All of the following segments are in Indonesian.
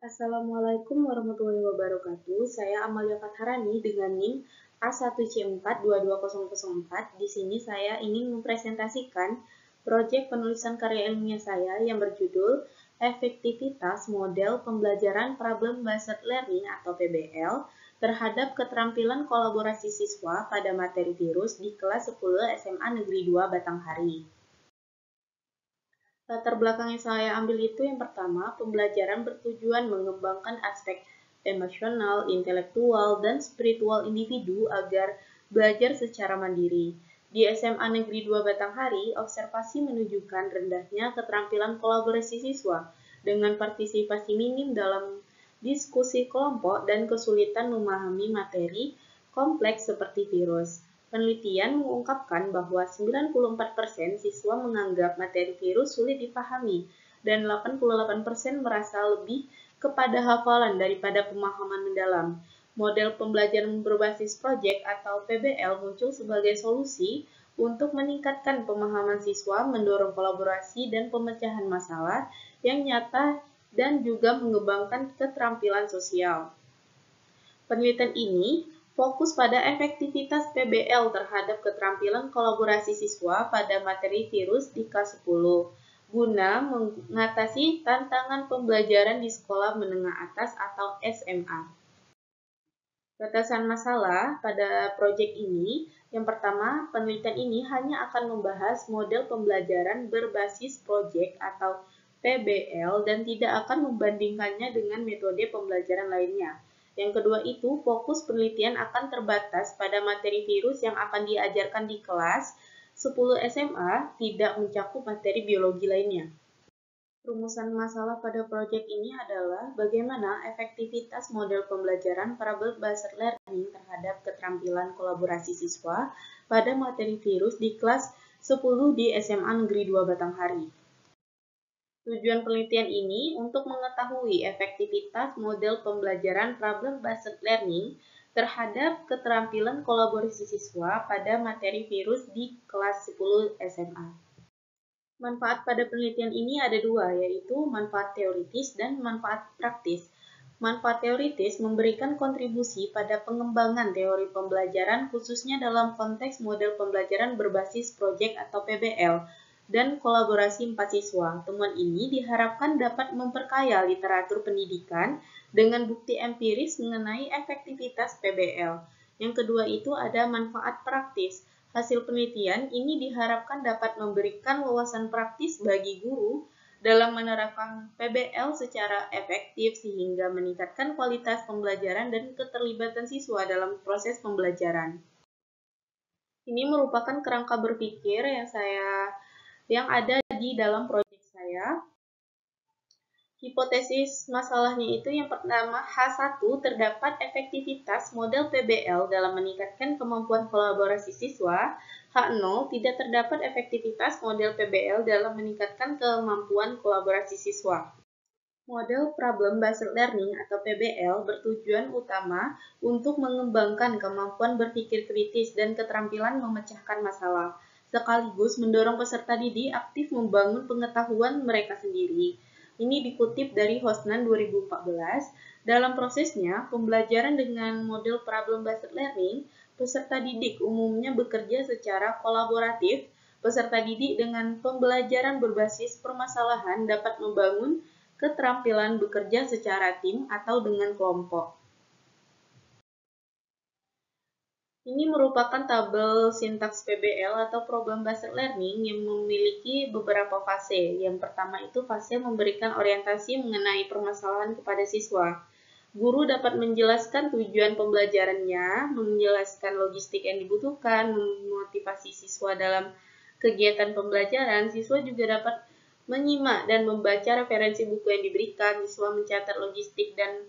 Assalamualaikum warahmatullahi wabarakatuh. Saya Amalia Fatharani dengan NIM A1C4220004. Di sini saya ingin mempresentasikan proyek penulisan karya ilmiah saya yang berjudul Efektivitas Model Pembelajaran Problem Based Learning atau PBL terhadap keterampilan kolaborasi siswa pada materi virus di kelas 10 SMA Negeri 2 Batanghari. Latar belakang yang saya ambil itu yang pertama, pembelajaran bertujuan mengembangkan aspek emosional, intelektual, dan spiritual individu agar belajar secara mandiri. Di SMA Negeri 2 Batanghari, observasi menunjukkan rendahnya keterampilan kolaborasi siswa dengan partisipasi minim dalam diskusi kelompok dan kesulitan memahami materi kompleks seperti virus. Penelitian mengungkapkan bahwa 94% siswa menganggap materi virus sulit dipahami dan 88% merasa lebih kepada hafalan daripada pemahaman mendalam. Model pembelajaran berbasis proyek atau PBL muncul sebagai solusi untuk meningkatkan pemahaman siswa, mendorong kolaborasi dan pemecahan masalah yang nyata dan juga mengembangkan keterampilan sosial. Penelitian ini fokus pada efektivitas PBL terhadap keterampilan kolaborasi siswa pada materi virus di kelas 10 guna mengatasi tantangan pembelajaran di sekolah menengah atas atau SMA. Batasan masalah pada proyek ini, yang pertama, penelitian ini hanya akan membahas model pembelajaran berbasis proyek atau PBL dan tidak akan membandingkannya dengan metode pembelajaran lainnya. Yang kedua itu, fokus penelitian akan terbatas pada materi virus yang akan diajarkan di kelas 10 SMA, tidak mencakup materi biologi lainnya. Rumusan masalah pada proyek ini adalah bagaimana efektivitas model pembelajaran problem-based learning terhadap keterampilan kolaborasi siswa pada materi virus di kelas 10 di SMA Negeri 2 Batanghari. Tujuan penelitian ini untuk mengetahui efektivitas model pembelajaran problem-based learning terhadap keterampilan kolaborasi siswa pada materi virus di kelas 10 SMA. Manfaat pada penelitian ini ada dua, yaitu manfaat teoritis dan manfaat praktis. Manfaat teoritis memberikan kontribusi pada pengembangan teori pembelajaran khususnya dalam konteks model pembelajaran berbasis proyek atau PBL dan kolaborasi 4 siswa. Temuan ini diharapkan dapat memperkaya literatur pendidikan dengan bukti empiris mengenai efektivitas PBL. Yang kedua itu ada manfaat praktis. Hasil penelitian ini diharapkan dapat memberikan wawasan praktis bagi guru dalam menerapkan PBL secara efektif sehingga meningkatkan kualitas pembelajaran dan keterlibatan siswa dalam proses pembelajaran. Ini merupakan kerangka berpikir yang ada di dalam proyek saya. Hipotesis masalahnya itu yang pertama, H1 terdapat efektivitas model PBL dalam meningkatkan kemampuan kolaborasi siswa. H0 tidak terdapat efektivitas model PBL dalam meningkatkan kemampuan kolaborasi siswa. Model Problem Based Learning atau PBL bertujuan utama untuk mengembangkan kemampuan berpikir kritis dan keterampilan memecahkan masalah, sekaligus mendorong peserta didik aktif membangun pengetahuan mereka sendiri. Ini dikutip dari Hosnan 2014. Dalam prosesnya, pembelajaran dengan model Problem Based Learning, peserta didik umumnya bekerja secara kolaboratif. Peserta didik dengan pembelajaran berbasis permasalahan dapat membangun keterampilan bekerja secara tim atau dengan kelompok. Ini merupakan tabel sintaks PBL atau Problem Based Learning yang memiliki beberapa fase. Yang pertama itu fase memberikan orientasi mengenai permasalahan kepada siswa. Guru dapat menjelaskan tujuan pembelajarannya, menjelaskan logistik yang dibutuhkan, memotivasi siswa dalam kegiatan pembelajaran. Siswa juga dapat menyimak dan membaca referensi buku yang diberikan, siswa mencatat logistik dan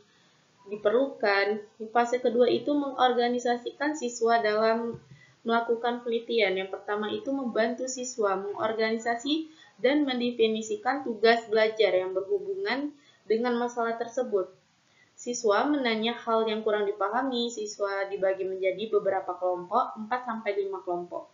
diperlukan. Fase kedua itu mengorganisasikan siswa dalam melakukan penelitian. Yang pertama itu membantu siswa mengorganisasi dan mendefinisikan tugas belajar yang berhubungan dengan masalah tersebut. Siswa menanya hal yang kurang dipahami, siswa dibagi menjadi beberapa kelompok, 4-5 kelompok.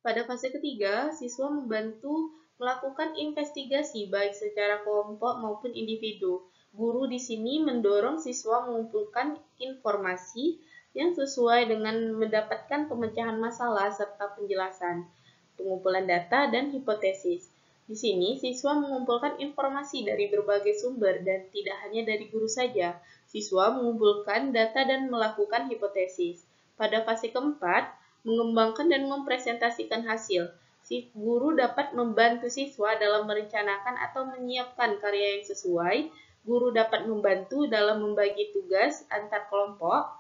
Pada fase ketiga, siswa membantu Melakukan investigasi baik secara kelompok maupun individu. Guru di sini mendorong siswa mengumpulkan informasi yang sesuai dengan mendapatkan pemecahan masalah serta penjelasan, pengumpulan data, dan hipotesis. Di sini, siswa mengumpulkan informasi dari berbagai sumber dan tidak hanya dari guru saja. Siswa mengumpulkan data dan melakukan hipotesis. Pada fase keempat, mengembangkan dan mempresentasikan hasil. Si guru dapat membantu siswa dalam merencanakan atau menyiapkan karya yang sesuai. Guru dapat membantu dalam membagi tugas antar kelompok.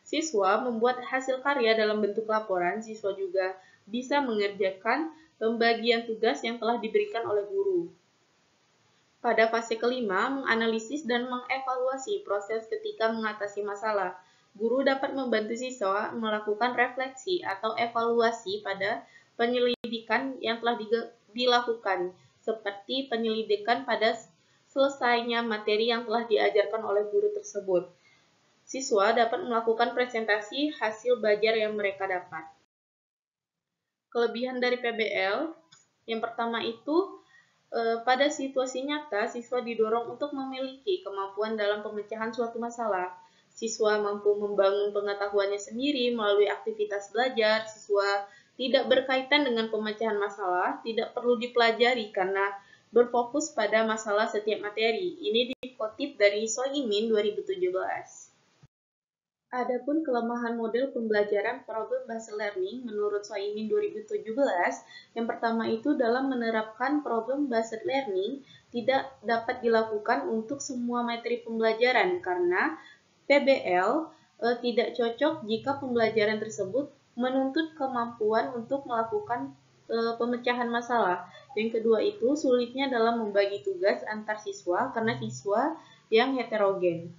Siswa membuat hasil karya dalam bentuk laporan. Siswa juga bisa mengerjakan pembagian tugas yang telah diberikan oleh guru. Pada fase kelima, menganalisis dan mengevaluasi proses ketika mengatasi masalah. Guru dapat membantu siswa melakukan refleksi atau evaluasi pada penyelidikan yang telah dilakukan, seperti penyelidikan pada selesainya materi yang telah diajarkan oleh guru tersebut. Siswa dapat melakukan presentasi hasil belajar yang mereka dapat. Kelebihan dari PBL, yang pertama itu, pada situasi nyata, siswa didorong untuk memiliki kemampuan dalam pemecahan suatu masalah. Siswa mampu membangun pengetahuannya sendiri melalui aktivitas belajar. Siswa tidak berkaitan dengan pemecahan masalah, tidak perlu dipelajari karena berfokus pada masalah setiap materi. Ini dikutip dari Soimin 2017. Adapun kelemahan model pembelajaran problem-based learning menurut Soimin 2017, yang pertama itu dalam menerapkan problem-based learning tidak dapat dilakukan untuk semua materi pembelajaran karena PBL tidak cocok jika pembelajaran tersebut menuntut kemampuan untuk melakukan pemecahan masalah. Yang kedua itu sulitnya dalam membagi tugas antar siswa karena siswa yang heterogen.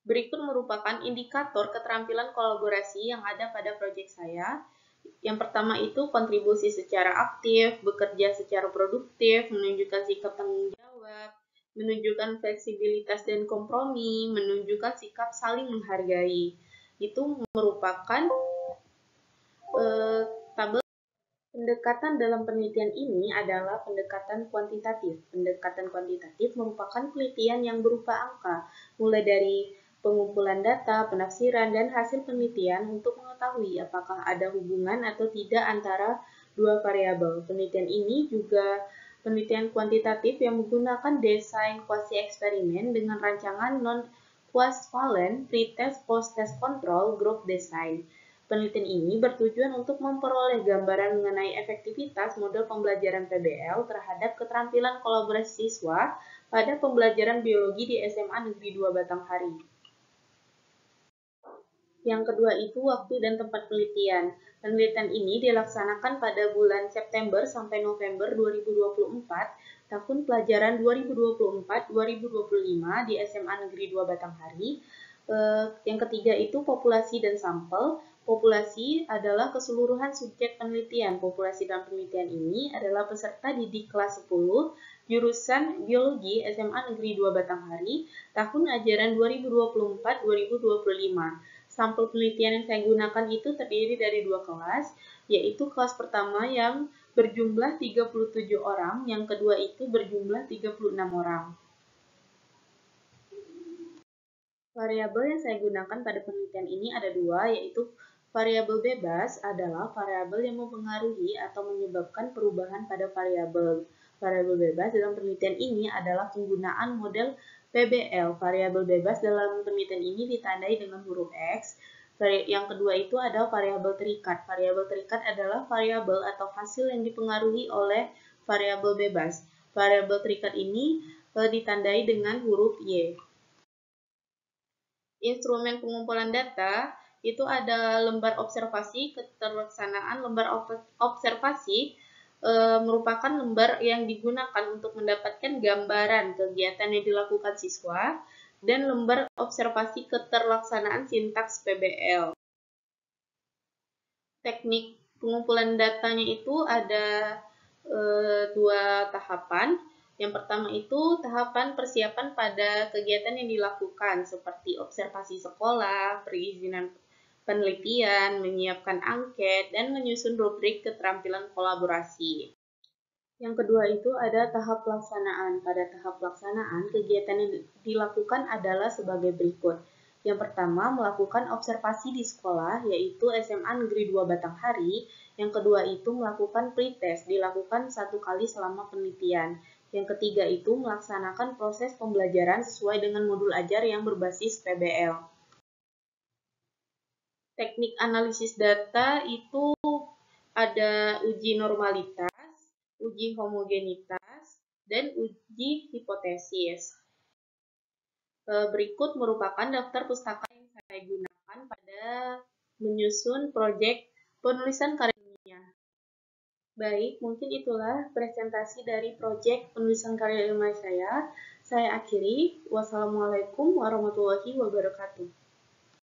Berikut merupakan indikator keterampilan kolaborasi yang ada pada proyek saya. Yang pertama itu kontribusi secara aktif, bekerja secara produktif, menunjukkan sikap tanggung jawab, menunjukkan fleksibilitas dan kompromi, menunjukkan sikap saling menghargai. Itu merupakan tabel. Pendekatan dalam penelitian ini adalah pendekatan kuantitatif. Pendekatan kuantitatif merupakan penelitian yang berupa angka, mulai dari pengumpulan data, penafsiran, dan hasil penelitian untuk mengetahui apakah ada hubungan atau tidak antara dua variabel. Penelitian ini juga penelitian kuantitatif yang menggunakan desain quasi-eksperimen dengan rancangan non-quasi-valent, pre-test, post-test control, group design. Penelitian ini bertujuan untuk memperoleh gambaran mengenai efektivitas model pembelajaran PBL terhadap keterampilan kolaborasi siswa pada pembelajaran biologi di SMA Negeri 2 Batanghari. Yang kedua itu waktu dan tempat penelitian. Penelitian ini dilaksanakan pada bulan September sampai November 2024, tahun pelajaran 2024-2025 di SMA Negeri 2 Batanghari. Yang ketiga itu populasi dan sampel. Populasi adalah keseluruhan subjek penelitian. Populasi dalam penelitian ini adalah peserta didik kelas 10, jurusan Biologi SMA Negeri 2 Batanghari, tahun ajaran 2024-2025. Sampel penelitian yang saya gunakan itu terdiri dari dua kelas, yaitu kelas pertama yang berjumlah 37 orang, yang kedua itu berjumlah 36 orang. Variabel yang saya gunakan pada penelitian ini ada dua, yaitu variabel bebas adalah variabel yang mempengaruhi atau menyebabkan perubahan pada variabel. Variabel bebas dalam penelitian ini adalah penggunaan model PBL. Variabel bebas dalam penelitian ini ditandai dengan huruf X. Yang kedua itu adalah variabel terikat. Variabel terikat adalah variabel atau hasil yang dipengaruhi oleh variabel bebas. Variabel terikat ini ditandai dengan huruf Y. Instrumen pengumpulan data itu ada lembar observasi. Keterlaksanaan lembar observasi merupakan lembar yang digunakan untuk mendapatkan gambaran kegiatan yang dilakukan siswa, dan lembar observasi keterlaksanaan sintaks PBL. Teknik pengumpulan datanya itu ada dua tahapan. Yang pertama itu tahapan persiapan pada kegiatan yang dilakukan seperti observasi sekolah, perizinan penelitian, menyiapkan angket, dan menyusun rubrik keterampilan kolaborasi. Yang kedua itu ada tahap pelaksanaan. Pada tahap pelaksanaan, kegiatan yang dilakukan adalah sebagai berikut. Yang pertama, melakukan observasi di sekolah, yaitu SMA Negeri 2 Batanghari. Yang kedua itu melakukan pretest, dilakukan 1 kali selama penelitian. Yang ketiga itu melaksanakan proses pembelajaran sesuai dengan modul ajar yang berbasis PBL. Teknik analisis data itu ada uji normalitas, uji homogenitas, dan uji hipotesis. Berikut merupakan daftar pustaka yang saya gunakan pada menyusun proyek penulisan karya ilmiah. Baik, mungkin itulah presentasi dari proyek penulisan karya ilmiah saya. Saya akhiri. Wassalamualaikum warahmatullahi wabarakatuh.